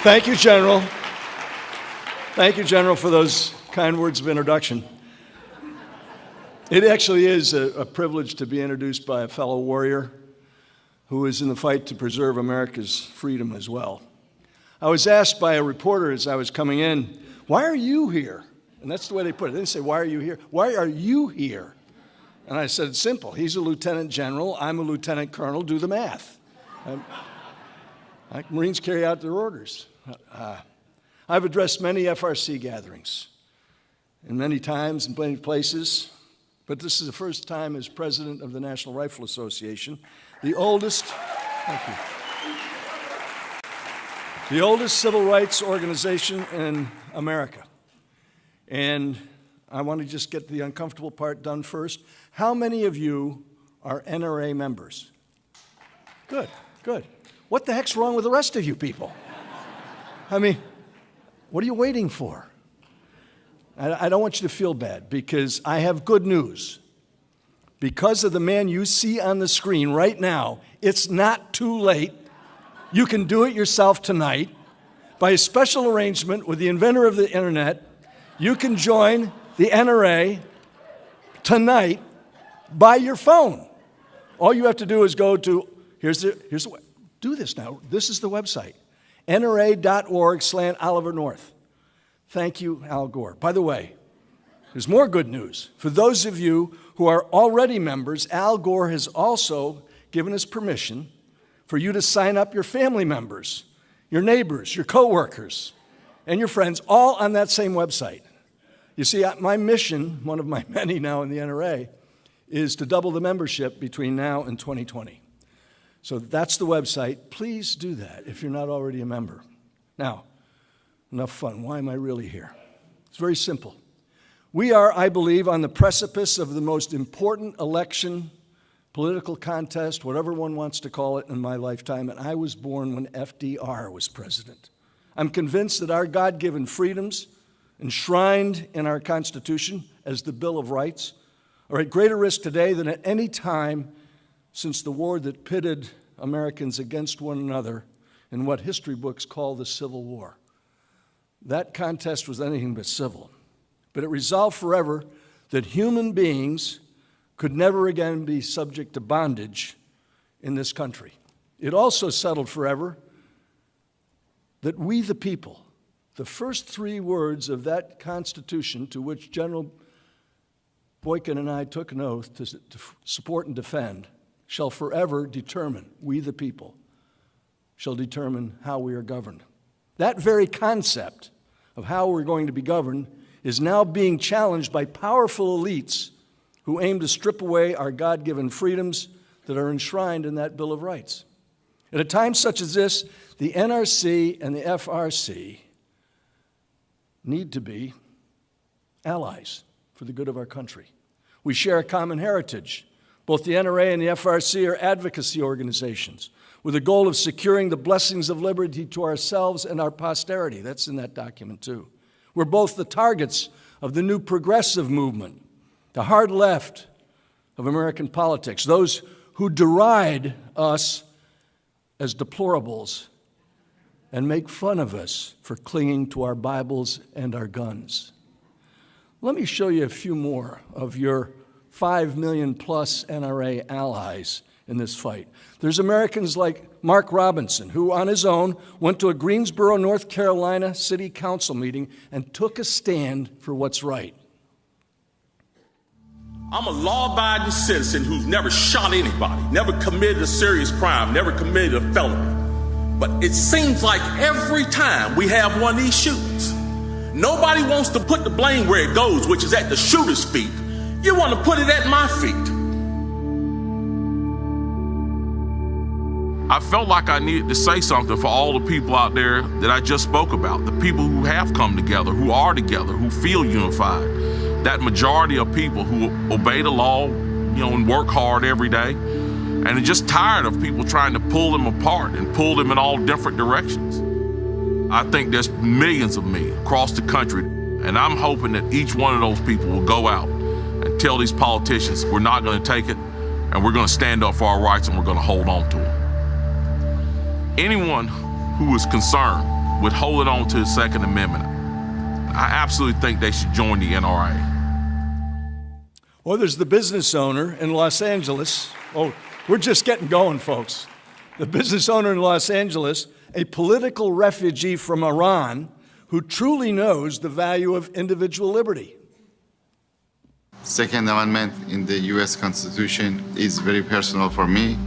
Thank you, General. Thank you, General, for those kind words of introduction. It actually is a privilege to be introduced by a fellow warrior who is in the fight to preserve America's freedom as well. I was asked by a reporter as I was coming in, why are you here? And that's the way they put it. They didn't say, why are you here? Why are you here? And I said, it's simple. He's a lieutenant general. I'm a lieutenant colonel. Do the math. Marines carry out their orders. I've addressed many FRC gatherings, and many times in many places, but this is the first time as president of the National Rifle Association, the oldest civil rights organization in America. And I want to just get the uncomfortable part done first. How many of you are NRA members? Good, good. What the heck's wrong with the rest of you people? I mean, what are you waiting for? I don't want you to feel bad, because I have good news. Because of the man you see on the screen right now, it's not too late. You can do it yourself tonight. By a special arrangement with the inventor of the internet, you can join the NRA tonight by your phone. All you have to do is go to, do this now. This is the website, nra.org/Oliver North. Thank you, Al Gore. By the way, there's more good news. For those of you who are already members, Al Gore has also given us permission for you to sign up your family members, your neighbors, your coworkers, and your friends, all on that same website. You see, my mission, one of my many now in the NRA, is to double the membership between now and 2020. So that's the website. Please do that if you're not already a member. Now, enough fun. Why am I really here? It's very simple. We are, I believe, on the precipice of the most important election, political contest, whatever one wants to call it, in my lifetime, and I was born when FDR was president. I'm convinced that our God-given freedoms, enshrined in our Constitution as the Bill of Rights, are at greater risk today than at any time since the war that pitted Americans against one another in what history books call the Civil War. That contest was anything but civil, but it resolved forever that human beings could never again be subject to bondage in this country. It also settled forever that we the people, the first three words of that Constitution to which General Boykin and I took an oath to support and defend, shall forever determine, we the people, shall determine how we are governed. That very concept of how we're going to be governed is now being challenged by powerful elites who aim to strip away our God-given freedoms that are enshrined in that Bill of Rights. At a time such as this, the NRC and the FRC need to be allies for the good of our country. We share a common heritage. Both the NRA and the FRC are advocacy organizations with the goal of securing the blessings of liberty to ourselves and our posterity. That's in that document, too. We're both the targets of the new progressive movement, the hard left of American politics, those who deride us as deplorables and make fun of us for clinging to our Bibles and our guns. Let me show you a few more of your 5 million plus NRA allies in this fight. There's Americans like Mark Robinson, who on his own went to a Greensboro, North Carolina city council meeting and took a stand for what's right. I'm a law-abiding citizen who's never shot anybody, never committed a serious crime, never committed a felony. But it seems like every time we have one of these shootings, nobody wants to put the blame where it goes, which is at the shooter's feet. You want to put it at my feet. I felt like I needed to say something for all the people out there that I just spoke about, the people who have come together, who are together, who feel unified, that majority of people who obey the law, and work hard every day, and are just tired of people trying to pull them apart and pull them in all different directions. I think there's millions of me across the country, and I'm hoping that each one of those people will go out and tell these politicians we're not going to take it, and we're going to stand up for our rights, and we're going to hold on to them. Anyone who is concerned with holding on to the Second Amendment. I absolutely think they should join the NRA. Well, there's the business owner in Los Angeles. Oh, we're just getting going, folks. The business owner in Los Angeles, a political refugee from Iran who truly knows the value of individual liberty. Second Amendment in the U.S. Constitution is very personal for me.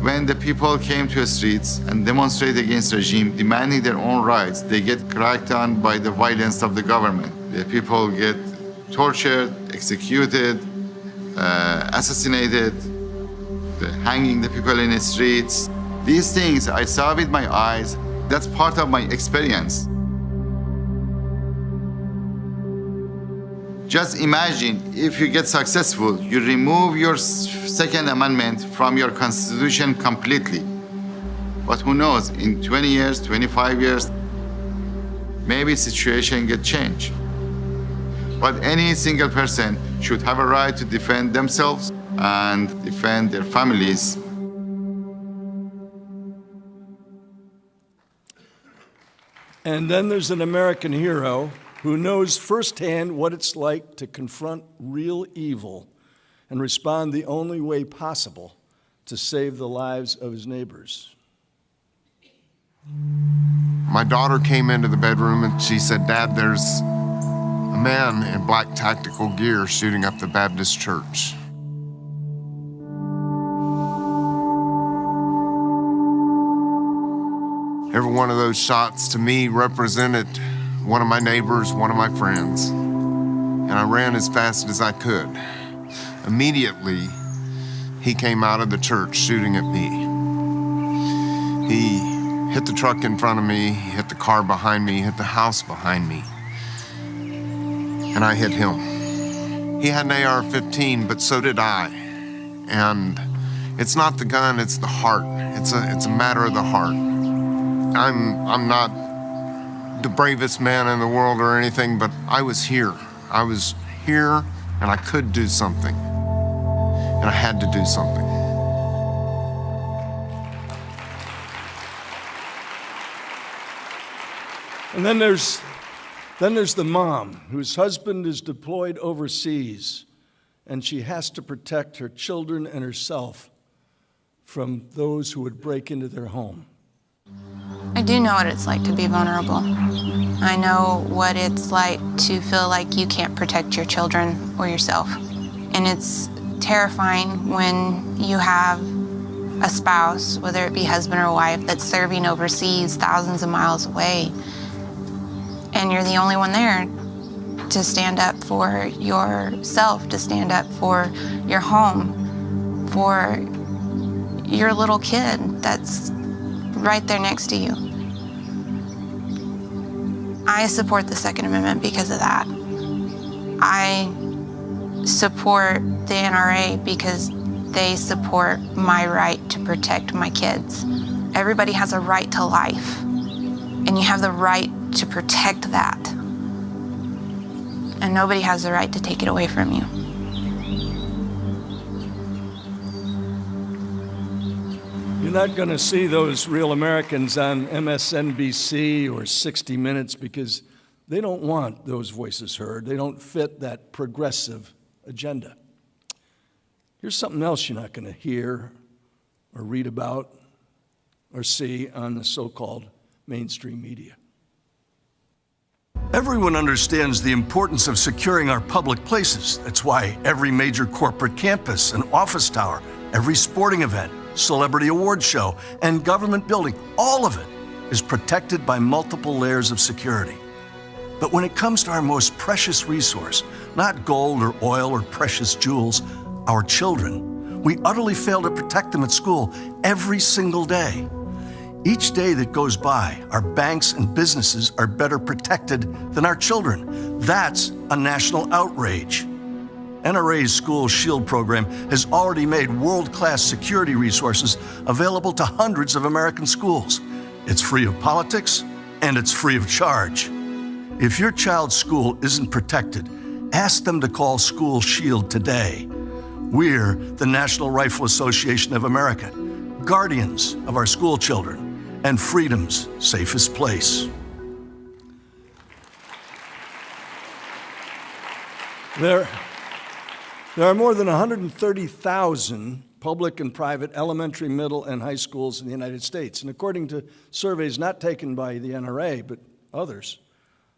When the people came to the streets and demonstrated against the regime, demanding their own rights, they get cracked on by the violence of the government. The people get tortured, executed, assassinated, hanging the people in the streets. These things I saw with my eyes. That's part of my experience. Just imagine if you get successful, you remove your Second Amendment from your Constitution completely. But who knows, in 20 years, 25 years, maybe situation get changed. But any single person should have a right to defend themselves and defend their families. And then there's an American hero who knows firsthand what it's like to confront real evil and respond the only way possible to save the lives of his neighbors. My daughter came into the bedroom and she said, "Dad, there's a man in black tactical gear shooting up the Baptist church." Every one of those shots to me represented one of my neighbors, one of my friends. And I ran as fast as I could. Immediately, he came out of the church shooting at me. He hit the truck in front of me, he hit the car behind me, hit the house behind me. And I hit him. He had an AR-15, but so did I. And it's not the gun, it's the heart. It's a matter of the heart. I'm not the bravest man in the world or anything, but I was here. I was here and I could do something. And I had to do something. And then there's the mom whose husband is deployed overseas and she has to protect her children and herself from those who would break into their home. I do know what it's like to be vulnerable. I know what it's like to feel like you can't protect your children or yourself. And it's terrifying when you have a spouse, whether it be husband or wife, that's serving overseas thousands of miles away, and you're the only one there to stand up for yourself, to stand up for your home, for your little kid that's right there next to you. I support the Second Amendment because of that. I support the NRA because they support my right to protect my kids. Everybody has a right to life, and you have the right to protect that. And nobody has the right to take it away from you. You're not going to see those real Americans on MSNBC or 60 Minutes because they don't want those voices heard. They don't fit that progressive agenda. Here's something else you're not going to hear or read about or see on the so-called mainstream media. Everyone understands the importance of securing our public places. That's why every major corporate campus and office tower, every sporting event, celebrity award show, and government building, all of it is protected by multiple layers of security. But when it comes to our most precious resource, not gold or oil or precious jewels, our children, we utterly fail to protect them at school every single day. Each day that goes by, our banks and businesses are better protected than our children. That's a national outrage. NRA's School Shield program has already made world-class security resources available to hundreds of American schools. It's free of politics, and it's free of charge. If your child's school isn't protected, ask them to call School Shield today. We're the National Rifle Association of America, guardians of our school children and freedom's safest place. There are more than 130,000 public and private elementary, middle, and high schools in the United States. And according to surveys not taken by the NRA, but others,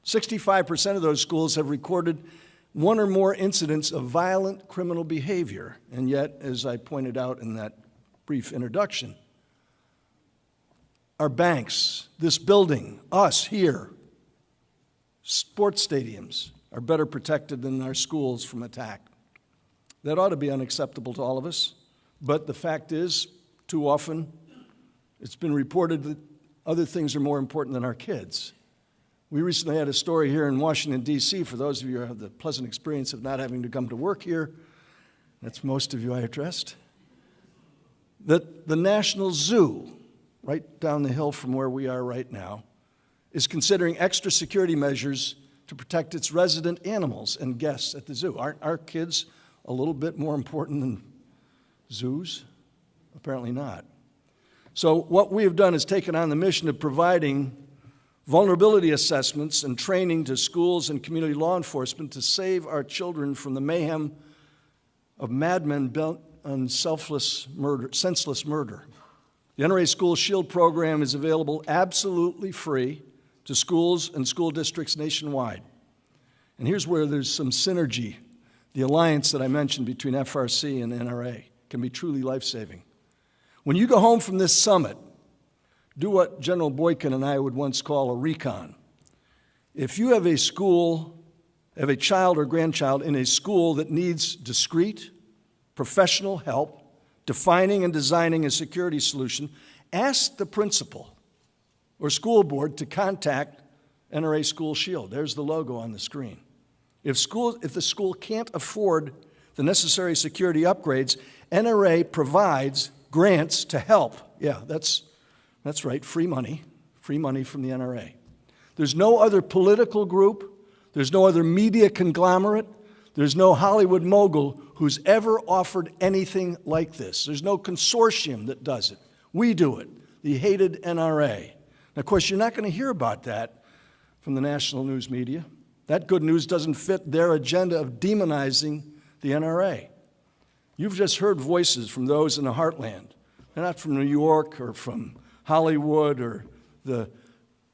65% of those schools have recorded one or more incidents of violent criminal behavior. And yet, as I pointed out in that brief introduction, our banks, this building, us here, sports stadiums are better protected than our schools from attack. That ought to be unacceptable to all of us, but the fact is, too often, it's been reported that other things are more important than our kids. We recently had a story here in Washington, D.C., for those of you who have the pleasant experience of not having to come to work here, that's most of you I addressed, that the National Zoo, right down the hill from where we are right now, is considering extra security measures to protect its resident animals and guests at the zoo. Aren't our kids a little bit more important than zoos? Apparently not. So what we have done is taken on the mission of providing vulnerability assessments and training to schools and community law enforcement to save our children from the mayhem of madmen bent on senseless murder. The NRA School Shield program is available absolutely free to schools and school districts nationwide. And here's where there's some synergy. The alliance that I mentioned between FRC and NRA can be truly life-saving. When you go home from this summit, do what General Boykin and I would once call a recon. If you have a child or grandchild in a school that needs discreet, professional help defining and designing a security solution, ask the principal or school board to contact NRA School Shield. There's the logo on the screen. If the school can't afford the necessary security upgrades, NRA provides grants to help. Yeah, that's right, free money from the NRA. There's no other political group, there's no other media conglomerate, there's no Hollywood mogul who's ever offered anything like this. There's no consortium that does it. We do it, the hated NRA. And of course, you're not going to hear about that from the national news media. That good news doesn't fit their agenda of demonizing the NRA. You've just heard voices from those in the heartland. They're not from New York or from Hollywood or the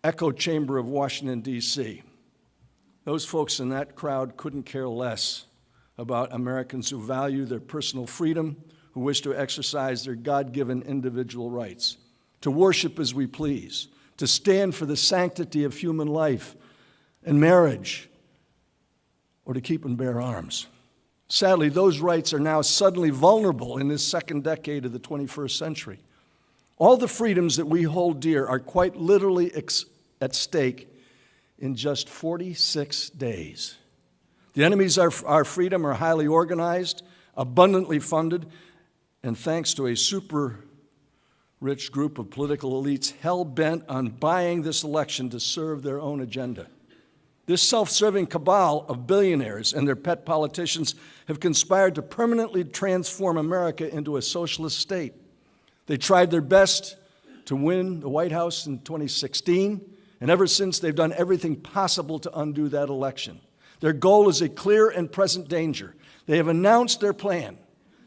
echo chamber of Washington, D.C. Those folks in that crowd couldn't care less about Americans who value their personal freedom, who wish to exercise their God-given individual rights, to worship as we please, to stand for the sanctity of human life and marriage, or to keep and bear arms. Sadly, those rights are now suddenly vulnerable in this second decade of the 21st century. All the freedoms that we hold dear are quite literally at stake in just 46 days. The enemies of our freedom are highly organized, abundantly funded, and thanks to a super rich group of political elites hell-bent on buying this election to serve their own agenda. This self-serving cabal of billionaires and their pet politicians have conspired to permanently transform America into a socialist state. They tried their best to win the White House in 2016, and ever since they've done everything possible to undo that election. Their goal is a clear and present danger. They have announced their plan: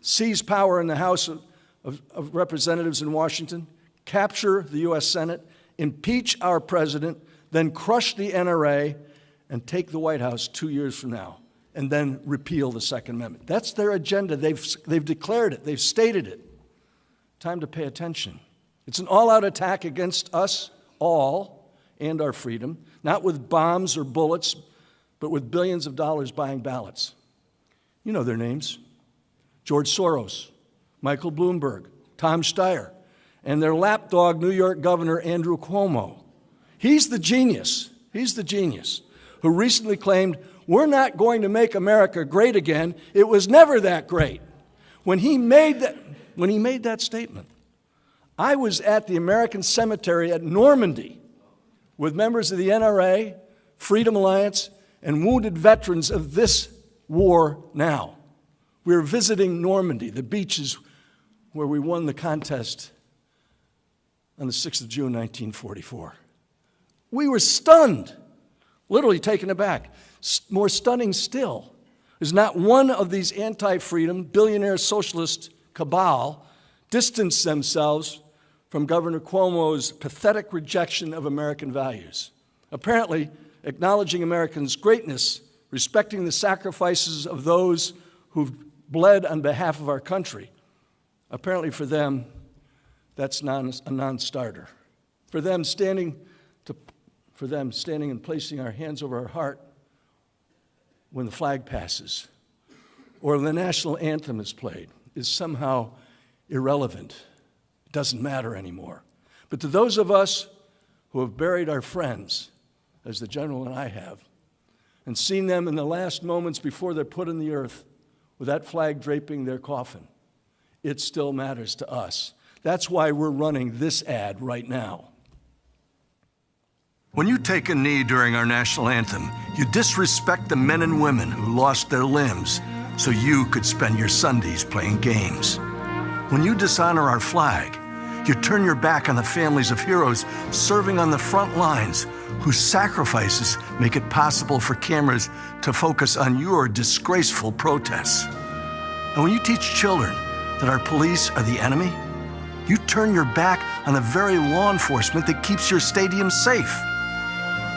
seize power in the House of Representatives in Washington, capture the U.S. Senate, impeach our president, then crush the NRA, and take the White House 2 years from now, and then repeal the Second Amendment. That's their agenda. They've declared it. They've stated it. Time to pay attention. It's an all-out attack against us all and our freedom, not with bombs or bullets, but with billions of dollars buying ballots. You know their names: George Soros, Michael Bloomberg, Tom Steyer, and their lapdog New York Governor Andrew Cuomo. He's the genius who recently claimed, "We're not going to make America great again. It was never that great." When he made that statement, I was at the American Cemetery at Normandy with members of the NRA, Freedom Alliance, and wounded veterans of this war now. We were visiting Normandy, the beaches where we won the contest on the 6th of June, 1944. We were stunned, literally taken aback. More stunning still is not one of these anti-freedom, billionaire socialist cabal distanced themselves from Governor Cuomo's pathetic rejection of American values. Apparently, acknowledging Americans' greatness, respecting the sacrifices of those who've bled on behalf of our country, apparently for them, that's a non-starter. For them, standing and placing our hands over our heart when the flag passes or the national anthem is played is somehow irrelevant. It doesn't matter anymore. But to those of us who have buried our friends, as the General and I have, and seen them in the last moments before they're put in the earth with that flag draping their coffin, it still matters to us. That's why we're running this ad right now. When you take a knee during our national anthem, you disrespect the men and women who lost their limbs so you could spend your Sundays playing games. When you dishonor our flag, you turn your back on the families of heroes serving on the front lines whose sacrifices make it possible for cameras to focus on your disgraceful protests. And when you teach children that our police are the enemy, you turn your back on the very law enforcement that keeps your stadium safe.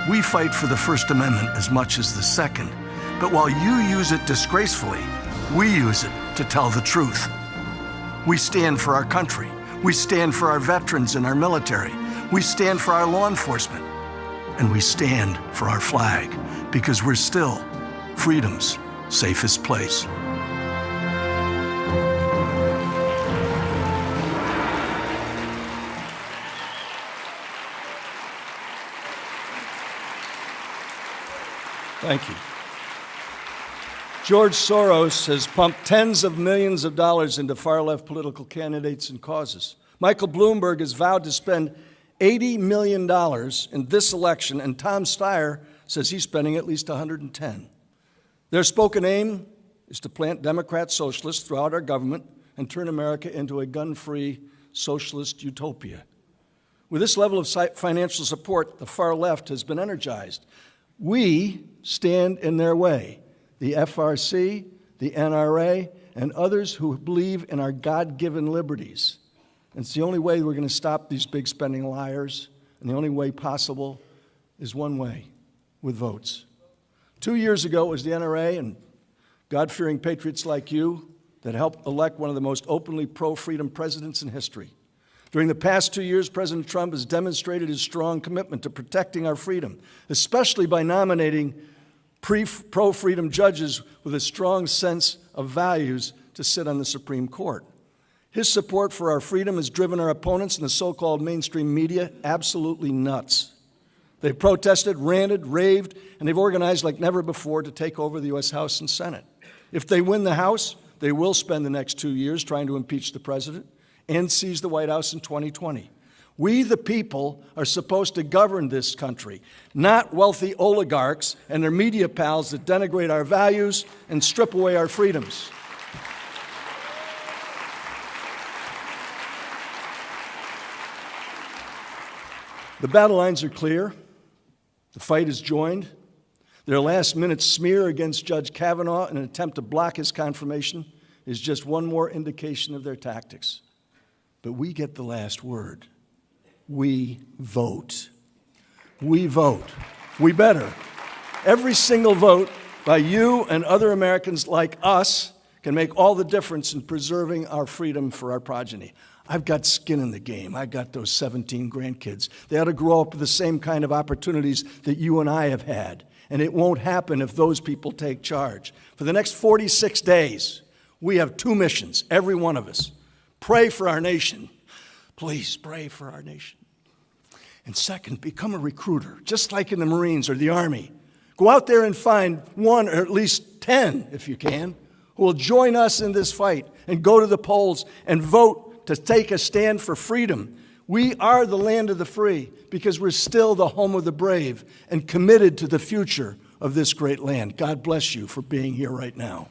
We fight for the First Amendment as much as the Second, but while you use it disgracefully, we use it to tell the truth. We stand for our country. We stand for our veterans and our military. We stand for our law enforcement. And we stand for our flag, because we're still freedom's safest place. Thank you. George Soros has pumped tens of millions of dollars into far-left political candidates and causes. Michael Bloomberg has vowed to spend $80 million in this election, and Tom Steyer says he's spending at least $110. Their spoken aim is to plant Democrat socialists throughout our government and turn America into a gun-free socialist utopia. With this level of financial support, the far left has been energized. We stand in their way. The FRC, the NRA, and others who believe in our God-given liberties. And it's the only way we're going to stop these big spending liars, and the only way possible is one way, with votes. 2 years ago, it was the NRA and God-fearing patriots like you that helped elect one of the most openly pro-freedom presidents in history. During the past 2 years, President Trump has demonstrated his strong commitment to protecting our freedom, especially by nominating pro-freedom judges with a strong sense of values to sit on the Supreme Court. His support for our freedom has driven our opponents in the so-called mainstream media absolutely nuts. They've protested, ranted, raved, and they've organized like never before to take over the U.S. House and Senate. If they win the House, they will spend the next 2 years trying to impeach the president and seize the White House in 2020. We, the people, are supposed to govern this country, not wealthy oligarchs and their media pals that denigrate our values and strip away our freedoms. The battle lines are clear. The fight is joined. Their last-minute smear against Judge Kavanaugh in an attempt to block his confirmation is just one more indication of their tactics. But we get the last word. We vote. We vote. We better. Every single vote by you and other Americans like us can make all the difference in preserving our freedom for our progeny. I've got skin in the game. I've got those 17 grandkids. They ought to grow up with the same kind of opportunities that you and I have had. And it won't happen if those people take charge. For the next 46 days, we have 2 missions, every one of us. Pray for our nation. Please pray for our nation. And second, become a recruiter, just like in the Marines or the Army. Go out there and find 1 or at least 10, if you can, who will join us in this fight and go to the polls and vote to take a stand for freedom. We are the land of the free because we're still the home of the brave and committed to the future of this great land. God bless you for being here right now.